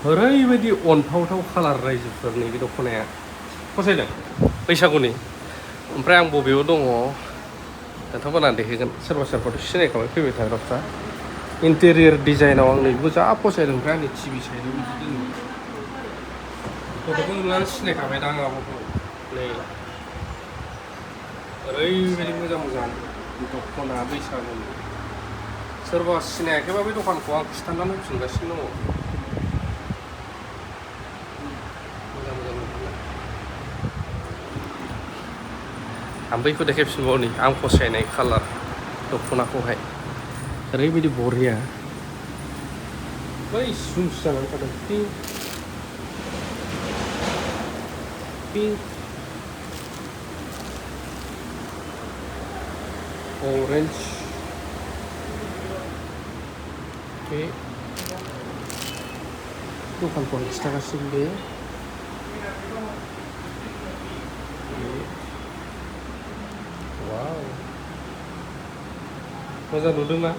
ओरैबायदि अनथावथाव कालार रायजोफोरनि बे दख'नाया फसायदों बैसागुनि ओमफ्राय आं बबेयाव दङ नोंथांमोना देखायगोन सोरबा सोरबाथ' सिनायखाबाय फैबाय थाग्राफ्रा इन्टेरियर डिजाइनाव आं नैबेखौ जा फसायदों ओमफ्राय आंनि टिभि साइडआव बिदि दोनो फट'खौ नुनानै सिनायखाबाय दा आं आब'खौ नै ओरैबायदि मोजां मोजां दख'ना बैसागुनि सोरबा सिनायाखैबा बे दखानखौ आं खिन्थानानै होफिनगासिनो दङ मोजां मोजां दख'ना आं बैखौ देखायफिनबावनि आं फसायनाय कालार दख'नाखौहाय ओरैबायदि बरिया बै सुस जानानै थादों पिंक orange बे दखानखौ आं खिन्थागासिनो बे वाव मोजां नुदोंना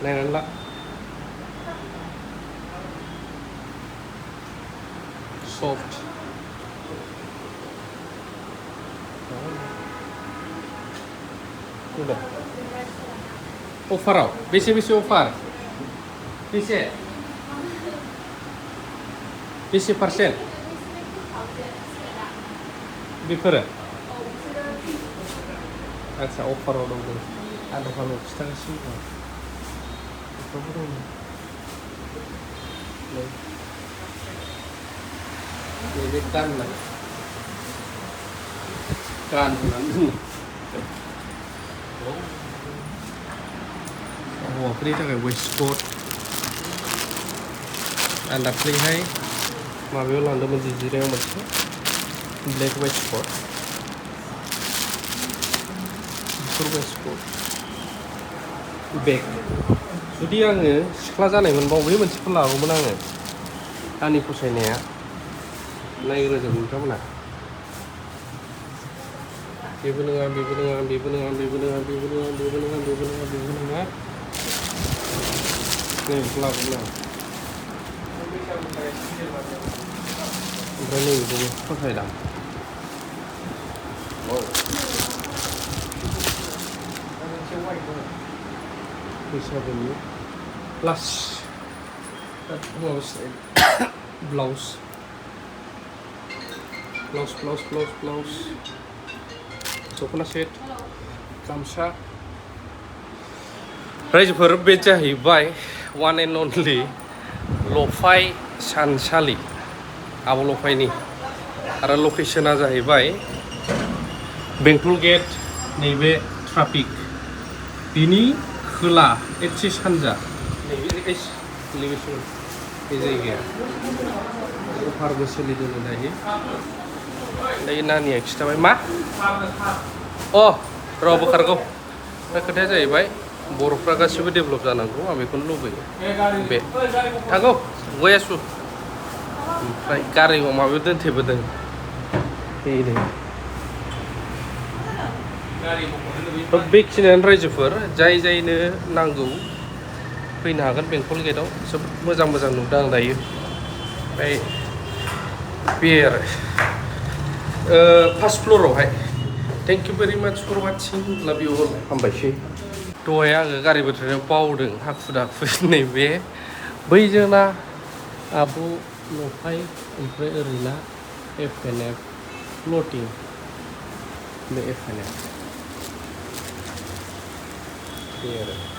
नायनानै ला सफ्ट अफाराव बेसे बेसे अफार बेसे पारसेन्ट बेफोरो आदसा अफाराव दं आं दखानाव खिन्थागासिनो दं बेफोरबो दङ नैबे गाननाय गानहोनानै दङ हौवाफोरनि थाखाय वेस्टकट आं दाख्लैहाय माबायाव लांदोंमोन जिजिरायाव मोनसे ब्लेक वेस्टकट बेफोर वेस्टकट बेग जुदि आङो सिख्ला जानायमोनबा बबे मोनसेखौ लागौमोन आङो आंनि फसायनाया नायग्रोजोब नोंथांमोना बेबो नङा बेबो नङा बेबो नङा बेबो नङा बेबो नङा बेबो नङा बेबो नङा बेबो नङा नैबेखौ लागौमोन आं ओमफ्राय नैबेखौबो फसायदां बैसागुनि प्लास ब्लाउस दख'ना सेट गामसा रायजोफोर बे जाहैबाय वान एन्ड अनलि लफाय सानसालि आब' लफायनि आरो लकेसना जाहैबाय बेंटल गेट नैबे ट्राफिक बिनि खोला एसे सानजा नैबे एलिभेसन बे जायगाया अफारबो सोलिदों दायो दायो नानिया खिन्थाबाय मा र' बोखारगौ दा खोथाया जाहैबाय बर'फ्रा गासिबो डेभेलप जानांगौ आं बेखौनो लुबैयो बे थांगौ गयासु ओमफ्राय गारियाव माबायाव दोनथेबोदों बेनो बेखिनियानो रायजोफोर जाय जायनो नांगौ फैनो हागोन बेंटल गेटआव जोबोद मोजां मोजां नुदों आं दायो ओमफ्राय बे आरो फार्स्ट फ्ल'रावहाय थेंक इउ भेरि माच फर वाचिं लाभ इउ अल हामबायसै दहाय आङो गारि बोथोराव बावदों हाखु दाखु नैबे बैजोंना आब' लफाय ओमफ्राय ओरैना FNF फ्लटिं बे FNF बे आरो